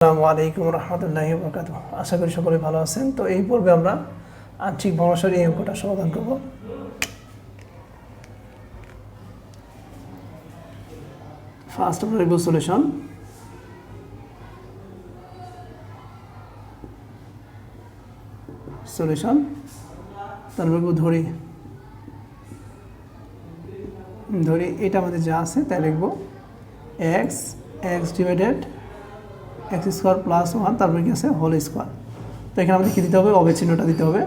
আসসালামু আলাইকুম রহমতুল্লাহি ওয়া বারাকাতুহু। আশা করি সকলে ভালো আছেন। তো এই পর্বে আমরা আংশিক ভগ্নাংশের এই অঙ্কটা সমাধান করব। ফার্স্ট আমরা লিখব সলিউশন। তারপর লিখব ধরি এটা আমাদের যা আছে তাই লিখব x divided x square plus 1 তারপরে কি আছে হোল স্কোয়ার। তো এখানে আমাদের কী দিতে হবে, অবিচ্ছিন্নটা দিতে হবে।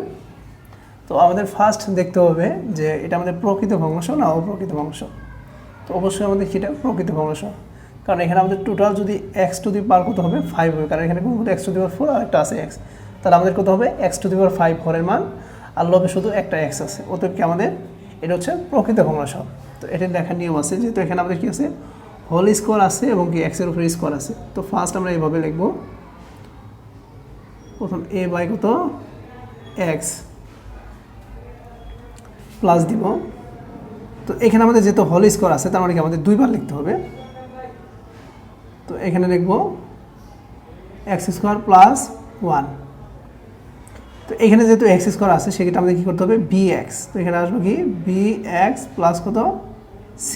তো আমাদের ফার্স্ট দেখতে হবে যে এটা আমাদের প্রকৃত ভগ্নাংশ না অপ্রকৃত ভগ্নাংশ। তো অবশ্যই আমাদের সেটা প্রকৃত ভগ্নাংশ, কারণ এখানে আমাদের টোটাল যদি x টু দি পাওয়ার কত হবে 5 হবে, কারণ এখানে কোন x টু দি পাওয়ার 4 আর একটা আছে x, তাহলে আমাদের কত হবে x টু দি পাওয়ার 5 হরের মান, আর লবে শুধু একটা x আছে। অতএব কি আমাদের এটা হচ্ছে প্রকৃত ভগ্নাংশ। তো এটা দেখার নিয়ম আছে, যেহেতু এখানে আমাদের কি আছে হোল স্কোয়ার আছে এবং কি x এর উপরে স্কোয়ার আছে। তো ফার্স্ট আমরা এইভাবে লিখব, প্রথম a বাই কত x প্লাস দিব। তো এখানে আমাদের যেহেতু হোল স্কোয়ার আছে তার মানে কি আমাদের দুইবার লিখতে হবে। তো এখানে লিখব x স্কোয়ার প্লাস 1। তো এখানে যেহেতু x স্কোয়ার আছে সেক্ষেত্রে আমাদের কী করতে হবে bx। তো এখানে আসবো কি bx প্লাস কত c।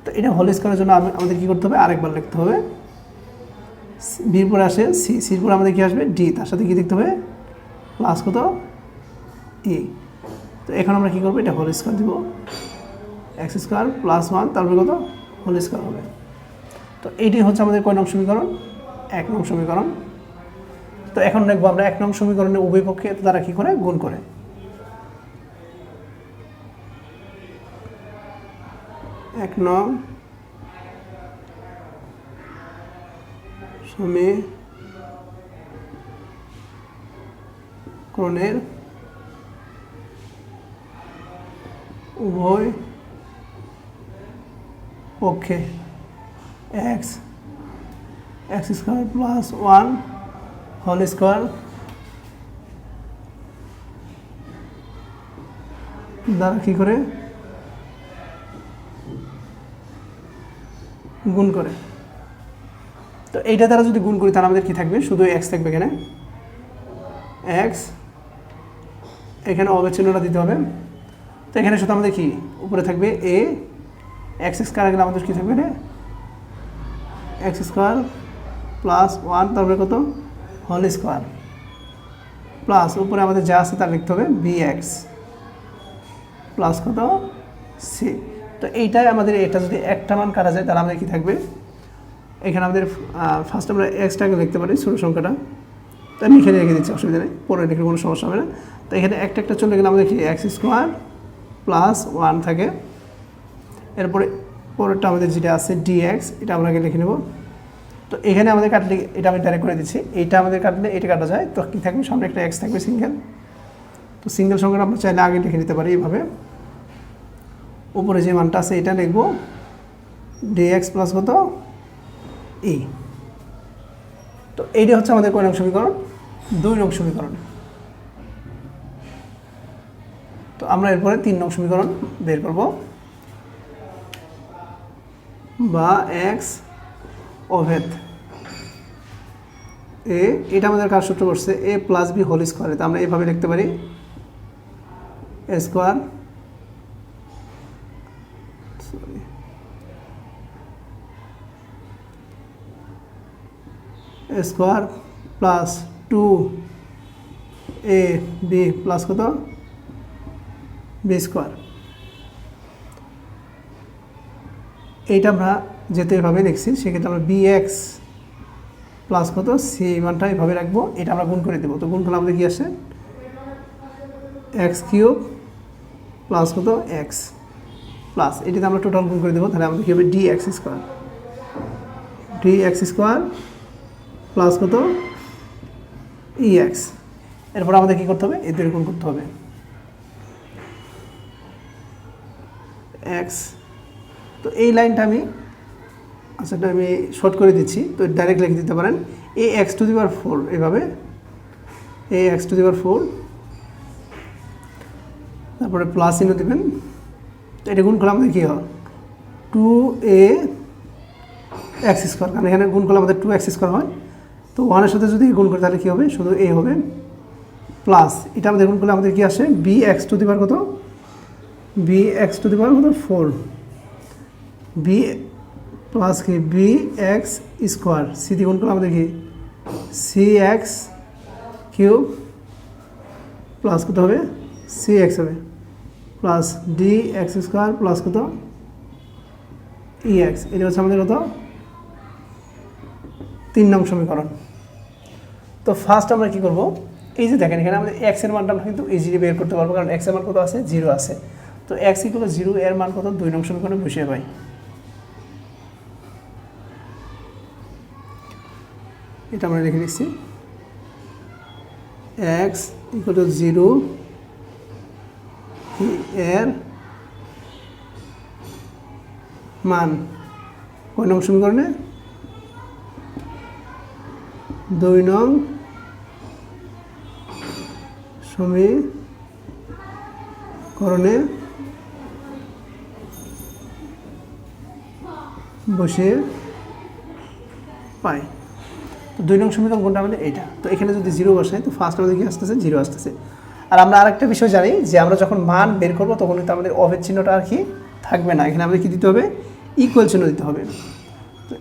তো এটা হোল স্কোয়ারের জন্য আমাদের কী করতে হবে আরেকবার লিখতে হবে, বির পরে আসে সি, সির পরে আমাদের কী আসবে ডি, তার সাথে কী লিখতে হবে প্লাস কত ই। তো এখন আমরা কী করবো, এটা হোল স্কোয়ার দিব, x স্কোয়ার প্লাস 1 তারপরে কত হোল স্কোয়ার হবে। তো এইটি হচ্ছে আমাদের কয় নং সমীকরণ, 1 নং সমীকরণ। তো এখন দেখবো আমরা 1 নং সমীকরণের উভয় পক্ষে তারা কী করে গুণ করে। এক নং সমীকরণের উভয় পক্ষে x square plus 1 whole square দ্বারা কী করে গুণ করে। তো এইটা দ্বারা যদি গুণ করি তাহলে আমাদের কী থাকবে, শুধু x থাকবে এখানে x, এখানে অবিচ্ছিন্নটা দিতে হবে। তো এখানে শুধু আমাদের কি উপরে থাকবে a, x স্কোয়ার গেলে আমাদের কী থাকবে x স্কোয়ার প্লাস 1 তারপরে কত হোল স্কোয়ার প্লাস উপরে আমাদের যা আছে তা লিখতে হবে bx প্লাস কত c। তো এইটাই আমাদের, এটা যদি একটা মান কাটা যায় তাহলে আমাদের কী থাকবে, এখানে আমাদের ফার্স্ট আমরা এক্সটাকে লিখতে পারি ছোটো সংখ্যাটা, তো আমি এখানে রেখে দিচ্ছি, অসুবিধা নেই, পরে লিখলে কোনো সমস্যা হবে না। তো এখানে একটা চলে গেলে আমাদের কি x স্কোয়ার প্লাস 1 থাকে, এরপরে পরেরটা আমাদের যেটা আছে dx, এটা আমরা আগে লিখে নেব। তো এখানে আমাদের কাটলে এটা আমি ডাইরেক্ট করে দিচ্ছি, এইটা আমাদের কাটলে এটা কাটা যায়। তো কী থাকবে, সামনে একটা x থাকবে সিঙ্গেল। তো সিঙ্গেল সংখ্যাটা আমরা চাইলে আগে লিখে নিতে পারি এইভাবে, উপরে যে মানটা আছে এটা লিখব dx প্লাস কত ই। তো এইটা হচ্ছে আমাদের কয় নং সমীকরণ, 2 নং সমীকরণ। তো আমরা এরপরে 3 নং সমীকরণ বের করব, বা x অভেদ এ, এটা আমাদের কার সূত্র করছে a প্লাস বি হোল স্কোয়ারে। তো আমরা এইভাবে লিখতে পারি a square square plus 2ab plus কত বি স্কোয়ার। এইটা আমরা যেহেতু এভাবে লিখছি সেক্ষেত্রে আমরা bx প্লাস কত সি মানটা এভাবে রাখবো, এটা আমরা গুণ করে দেবো। তো গুণ করলে আমাদের কী আসে x কিউব প্লাস কত x প্লাস, এটাতে আমরা টোটাল গুণ করে দেবো, তাহলে আমাদের কী হবে dx স্কোয়ার প্লাস কত ex। এরপর আমাদের কী করতে হবে, এদের গুণ করতে হবে x। তো এই লাইনটা আমি আমি শর্ট করে দিচ্ছি, তো ডাইরেক্ট লিখে দিতে পারেন ax টু দি পাওয়ার 4, এভাবে ax টু দি পাওয়ার 4, তারপরে প্লাস চিহ্ন দেবেন। তো এটা গুণ করলে আমাদের কী হয় 2a x স্কোয়ার, কারণ এখানে গুণ করলে আমাদের 2x স্কোয়ার হয়, তো 1-এর সাথে যদি গুণ করি তাহলে কী হবে, শুধু a হবে প্লাস এটা আমাদের গুণ করলে আমাদের কী আসে, bx টু দি পাওয়ার কত, bx টু দি পাওয়ার কত 4, b প্লাস কি bx স্কোয়ার, সি দিয়ে গুণ করলে আমাদের কি cx কিউব প্লাস কত হবে cx হবে প্লাস dx স্কোয়ার প্লাস কত ex। এটা হচ্ছে আমাদের কত 3 নং সমীকরণ। তো ফার্স্ট আমরা কি করব, এই যে দেখেন এখানে আমাদের x এর মানটা আমরা কিন্তু ইজিলি বের করতে পারবো, কারণ x এর মান কত আছে 0 আছে। তো x ইকুয়াল 0 এর মান কত 2 নং সমীকরণে বসিয়ে পাই। এটা আমরা লিখে নিচ্ছি x ইকুয়াল টু 0 এর মান কয় নং সমীকরণে, 2 নং সমীকরণে বসিয়ে পাই। তো 2 নং সমীকরণ কোনটা আমাদের এইটা। তো এখানে যদি 0 বসাই তো ফার্স্ট আমাদের কি আসতেছে 0 আসতেছে। আর আমরা আরেকটা বিষয় জানি যে আমরা যখন মান বের করবো তখন কিন্তু আমাদের অভেদ চিহ্নটা আর কি থাকবে না, এখানে আমাদের কি দিতে হবে ইকুয়াল চিহ্ন দিতে হবে। তো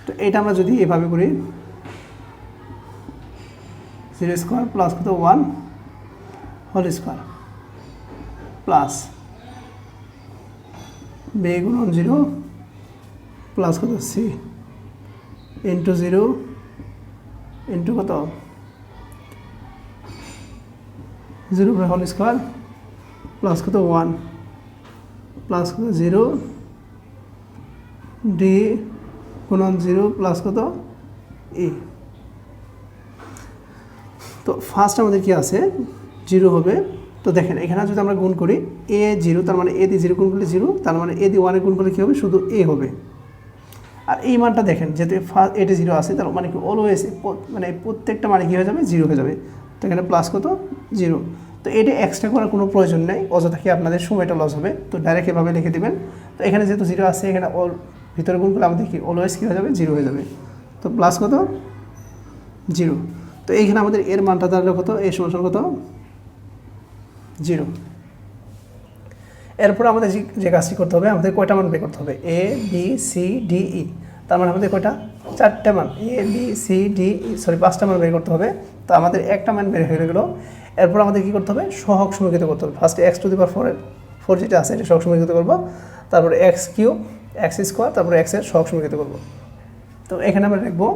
তো এটা আমরা যদি এভাবে করি 0 স্কোয়ার প্লাস কত 1 হোল স্কোয়ার প্লাস b গুণন 0 প্লাস কত c ইন্টু 0 ইন্টু কত 0 হোল স্কোয়ার প্লাস কত 1 প্লাস কত 0 d গুণন 0 প্লাস কত e। তো ফার্স্ট আমাদের কি আছে 0 হবে। তো দেখেন এখানে যদি আমরা গুণ করি a 0, তার মানে a দিয়ে 0 গুণ করলে 0, তার মানে a দিয়ে 1 গুণ করলে কী হবে শুধু a হবে। আর এই মানটা দেখেন যেহেতু এটা 0 আছে তার মানে কি অলওয়েজ মানে প্রত্যেকটা মানে কী হয়ে যাবে 0 হয়ে যাবে। তো এখানে প্লাস কত 0। তো এটা এক্সট্রা করার কোনো প্রয়োজন নেই, অযথা কি আপনাদের সময়টা লস হবে। তো ডাইরেক্ট এভাবে লিখে দেবেন। তো এখানে যেহেতু 0 আছে এখানে ভিতরে গুণ করলে আমাদের কি অলওয়েজ কী হয়ে যাবে 0 হয়ে যাবে। তো প্লাস কত 0। তো এইখানে আমাদের এর মানটা দাঁড়ালো কত, এই সমান কত 0। এরপর আমাদের যে কাজটি করতে হবে আমাদের কয়টা মান বের করতে হবে, a b c d e, তার মানে আমাদের কয়টা 4টে মান, a b c d e 5টা মান বের করতে হবে। তো আমাদের একটা মান বের হয়ে গেল। এরপর আমাদের কী করতে হবে সহগ সমীকৃত করতে হবে। ফার্স্টে x টু দি পাওয়ার 4 যেটা আছে এটা সহগ সমীকৃত করবো, তারপরে x কিউব x স্কোয়ার, তারপরে x এর সহগ সমীকৃত করবো। তো এখানে আমরা লিখবো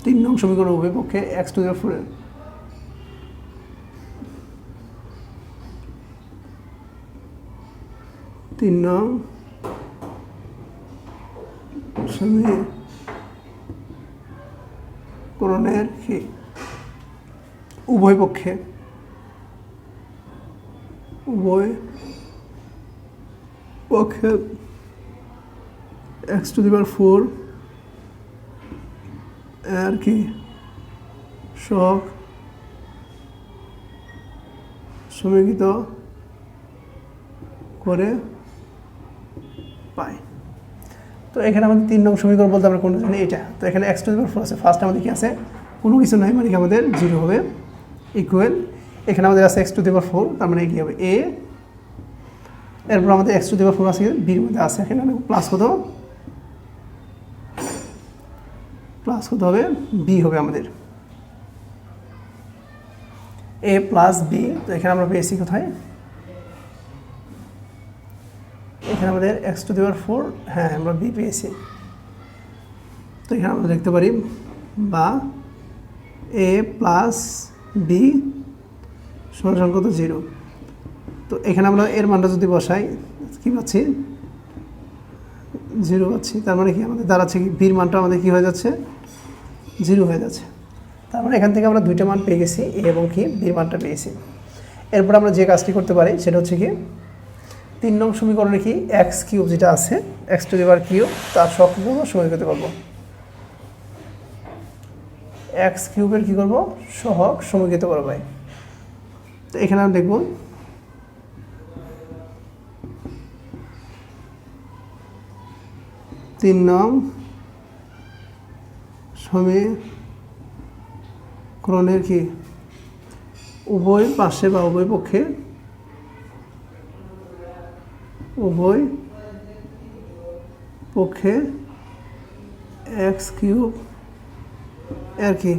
3 নং সমীকরণ উভয় পক্ষে x টু দি পাওয়ার 4 3 নং সমীকরণের কি উভয় পক্ষে x টু দি পাওয়ার 4 এর কি সহগ সমীকৃত করে পাই। তো এখানে আমাদের 3 নং সমীকরণ বলতে আমরা কোনটা জানি এটা। তো এখানে x টু দি পাওয়ার 4 আছে, ফার্স্ট আমাদের কি আছে কোনো কিছু নাই, মানে কি আমাদের 0 হবে ইকুয়াল এখানে আমাদের আছে x টু দি পাওয়ার 4, তার মানে কি হবে a, এরপর আমাদের x টু দি পাওয়ার 4 আছে b এর মধ্যে আছে, এখানে প্লাস কত হবে b হবে আমাদের a প্লাস b। তো এখানে আমরা পেয়েছি কোথায়, এখানে আমাদের x টু দি পাওয়ার 4, হ্যাঁ আমরা b পেয়েছি। তো এখানে আমরা লিখতে পারি বা a প্লাস b সমান কত 0। তো এখানে আমরা এর মানটা যদি বসাই কী পাচ্ছি 0 পাচ্ছি, তার মানে কি আমাদের দাঁড়াচ্ছে কি বির মানটা আমাদের কী হয়ে যাচ্ছে 0 হয়ে যাচ্ছে। তার মানে এখান থেকে আমরা 2টা মান পেয়ে গেছি, a এবং কি বির মানটা পেয়েছি। এরপর আমরা যে কাজটি করতে পারি সেটা হচ্ছে কি 3 নং সমীকরণে কি x কিউব যেটা আছে x to the power cube তার সহগ কী করবো সমীকৃত করবো, x কিউবের কী করবো সহগ সমীকৃত করবো। তো এখানে আমরা দেখব 3 নং সমীকরণের কি উভয় পাশে বা উভয় পক্ষে x³ এর কি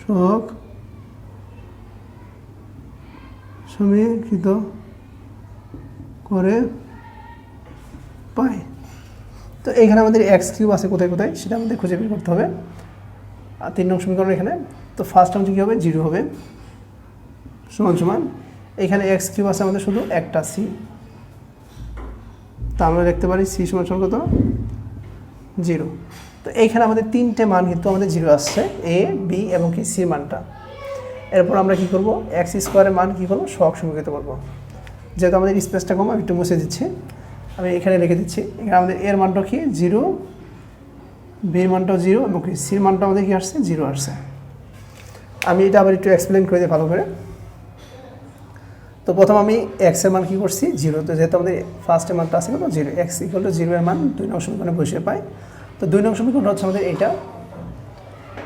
সহগ সমীকৃত করে পাই। তো এখানে আমাদের x³ আছে কোথায় কোথায় সেটা আমাদের খুঁজে বের করতে হবে। আর 3 নং সমীকরণ এখানে তো ফার্স্ট টার্ম কি হবে 0 হবে সমান সমান এখানে x³ আছে আমাদের শুধু একটা c, তা আমরা লিখতে পারি c সমান সমান কত 0। তো এইখানে আমাদের তিনটে মান কিন্তু আমাদের 0 আসছে a b এবং কি c মানটা। এরপর আমরা কি করব x² এর মান কি করব সহগ সমীকৃত করব। যেহেতু আমাদের স্পেসটা কম আমি একটু মুছে দিচ্ছি, আমি এখানে লিখে দিচ্ছি। এখানে আমাদের এর মানটা কি 0, বির মানটাও 0 এবং কি সির মানটা আমাদের কি আসছে 0 আসছে। আমি এটা আবার একটু এক্সপ্লেন করে দিই ভালো করে। তো প্রথম আমি x এর মান কি করছি 0, তো যেহেতু আমাদের ফার্স্টের মানটা আছে কত 0, x = 0 এর মান 2 নং সমীকরণে বসিয়ে পাই। তো 2 নং সমীকরণটা হচ্ছে আমাদের এইটা।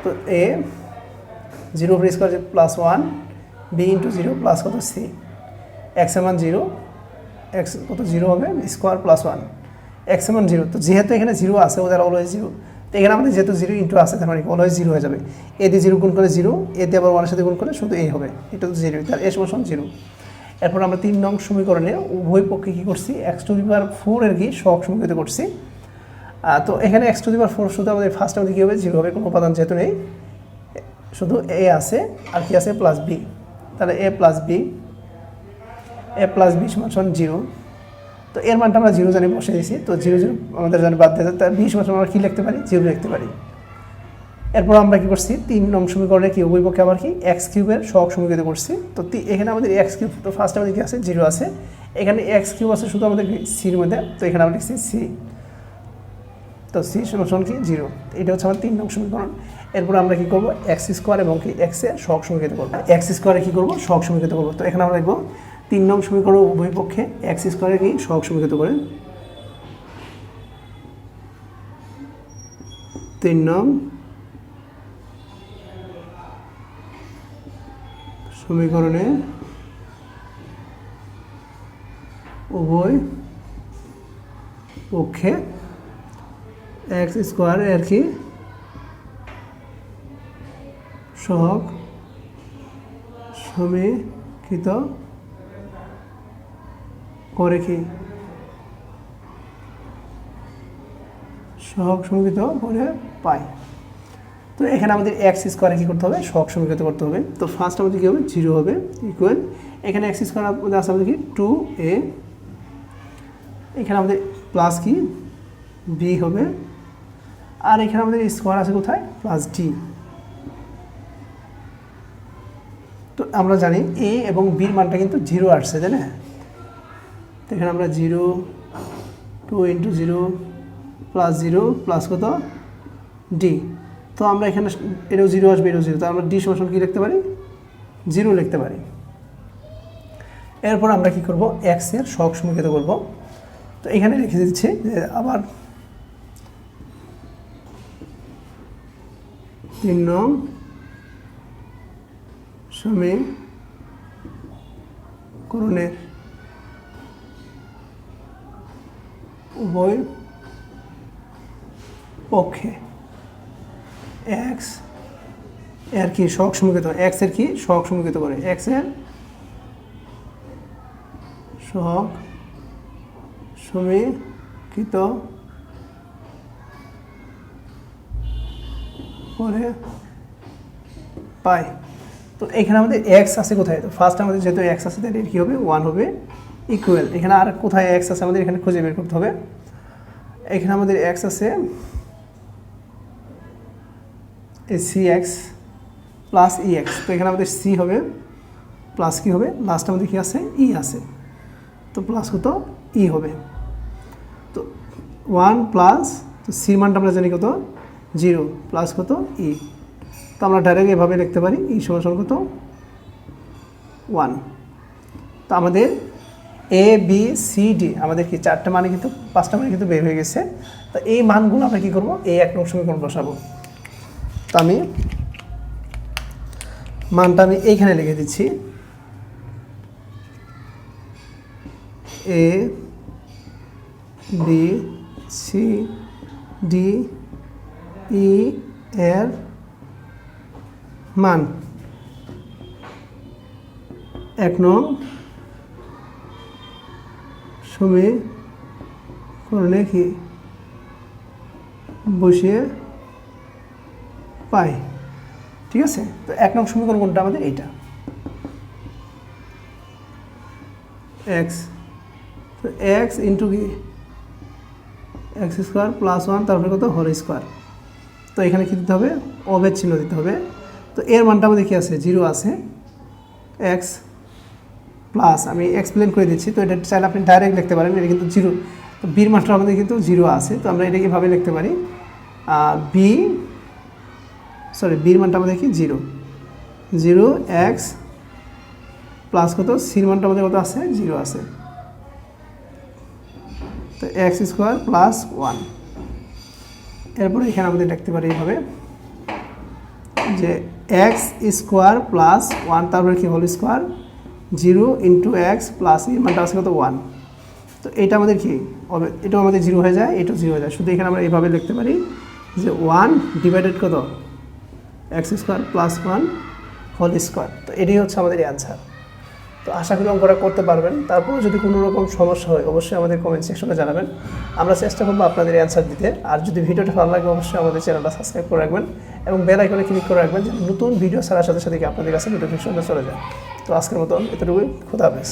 তো a 0 উপর স্কয়ার +1 b * 0 প্লাস কত c, x এর মান 0, x কত 0 হবে স্কয়ার +1 x এর মান 0। তো যেহেতু এখানে 0 আছে ওদের অলওয়েজ 0, তো এখানে আমাদের যেহেতু 0 ইনটু আছে তার মানে অলওয়েজ 0 হয়ে যাবে। a দিয়ে 0 গুণ করলে 0, a দিয়ে আবার 1 এর সাথে গুণ করলে শুধু a হবে, এটা তো 0, তার a সমান 0। এরপর আমরা 3 নং সমীকরণে উভয় পক্ষে কি করছি x⁴ এর কি সহগ সমীকৃত করছি। তো এখানে x⁴ শুধু আমাদের ফার্স্ট আমাদের কি হবে 0 হবে, কোনো উপাদান যেহেতু নেই, শুধু a আছে আর কি আছে প্লাস b, তাহলে a প্লাস b সমান 0। তো এর মানটা আমরা 0 জানি বসে দিয়েছি, তো 0 0 আমাদের জানি বাদ দিয়ে তার b সমান আমরা কি লিখতে পারি 0 লিখতে পারি। এরপর আমরা কি করছি 3 নং সমীকরণে কি উভয় পক্ষে আবার কি x³ এর সহগ সমীকৃত করছি। তো এখানে আমাদের x³, তো ফার্স্ট আমাদের কি আছে 0 আছে, এখানে x³ আছে শুধু আমাদের c এর মধ্যে, তো এখানে আমরা লিখছি c, তো c সমান কি 0। এটা হচ্ছে আমার 3 নং সমীকরণ। এরপর আমরা কি করব x² এবং কি x এর সহগ সমীকৃত করব, x² এর কি করব সহগ সমীকৃত করব। তো এখানে আমরা লিখব 3 নং সমীকরণ উভয় পক্ষে x² এর কি সহগ সমীকৃত করে 3 নং সমীকরণে উভয় পক্ষে x² এর কি সহগ সমীকৃত করে কি সহগ সমীকৃত করে পাই। তো এখানে আমাদের x² কি করতে হবে সহগ সমীকৃত করতে হবে। তো ফার্স্ট আমাদের কি হবে 0 হবে ইকুয়াল, এখানে x² আমাদের আছে আমাদের কি 2a, এখানে আমাদের প্লাস কি b হবে, আর এখানে আমাদের স্কোয়ার আছে কোথায় প্লাস d। তো আমরা জানি a এবং b এর মানটা কিন্তু 0 আসছে, তাই না? তো এখানে আমরা 0 2 * 0 প্লাস 0 প্লাস কত d। তো আমরা এখানে এটাও 0 আসবে, এটাও 0, তো আমরা d সমান কি লিখতে পারি 0 লিখতে পারি। এরপর আমরা কি করব x এর সহগ সমীকৃত করব। তো এখানে লিখে দিচ্ছি যে আবার 3 নং সমীকরণের উভয় পক্ষে x এর কি সহগ সমীকৃত, x এর কি সহগ সমীকৃত করে, x এর সহগ সমীকৃত করে পাই। তো এখানে আমাদের x আছে কোথায়, তো ফার্স্ট আমাদের যেহেতু x আছে তাহলে কি হবে 1 হবে ইকুয়াল, এখানে আর কোথায় x আছে আমাদের এখানে খুঁজে বের করতে হবে। এখানে আমাদের x আছে cx প্লাস ex, তো এখানে আমাদের c হবে প্লাস কি হবে লাস্ট আমাদের কি আছে e আছে, তো প্লাস কত e হবে। তো 1 প্লাস, তো c মানটা আমরা জানি কত 0 প্লাস কত e, তো আমরা ডাইরেক্ট এভাবে লিখতে পারি e সমান কত 1। তো আমাদের এ বি সি ডি আমাদের কি 4টা মানে কিন্তু 5টা মানে কিন্তু বের হয়ে গেছে। তো এই মানগুলো আমরা কী করবো, এই 1 নং সমীকরণ বসাবো। তো আমি মানটা আমি এইখানে লিখে দিচ্ছি, A B C D E এর মান 1 নং সমীকরণে কি বসিয়ে পাই। ঠিক আছে, তো 1 নং সমীকরণ কোনটা আমাদের এইটা, এক্স, তো এক্স ইন্টু কি এক্স স্কোয়ার প্লাস 1 তারপরে কত হোল স্কোয়ার। তো এখানে কী দিতে হবে, অবেদ চিহ্ন দিতে হবে। তো এর মানটা আমাদের কী আছে, 0 আছে, এক্স প্লাস আমি এক্সপ্লেন করে দিচ্ছি। তো এটা চাইলে আপনি ডাইরেক্ট লিখতে পারেন, এটা কিন্তু 0। তো বির মানটা আমাদের কিন্তু 0 আছে, তো আমরা এটাকে এভাবে লিখতে পারি, বির মানটা আমাদের কি 0 এক্স প্লাস কত সির মানটা আমাদের কত আছে, 0 আছে। তো এক্স স্কোয়ার প্লাস 1, এরপরে এখানে আমাদের লিখতে পারি এইভাবে যে এক্স স্কোয়ার প্লাস 1 তারপরে কি whole square 0 into x plus এর মানটা আছে কত 1। তো এটা আমাদের কি হবে, এটাও আমাদের 0 হয়ে যায়, এটাও 0 হয়ে যায়। শুধু এখানে আমরা এইভাবে লিখতে পারি যে 1 ডিভাইডেড কত x square plus 1 whole square. তো এটাই হচ্ছে আমাদের অ্যান্সার। তো আশা করি অঙ্কটা করতে পারবেন। তারপর যদি কোনো রকম সমস্যা হয় অবশ্যই আমাদের কমেন্ট সেকশনে জানাবেন, আমরা চেষ্টা করবো আপনাদের অ্যান্সার দিতে। আর যদি ভিডিওটা ভালো লাগে অবশ্যই আমাদের চ্যানেলটা সাবস্ক্রাইব করে রাখবেন এবং বেল আইকনে ক্লিক করে রাখবেন, যেন নতুন ভিডিও ছাড়ার সাথে সাথে আপনাদের কাছে নোটিফিকেশনটা চলে যায়। তো আজকের মতন এতটুকুই, খোদা হাফেজ।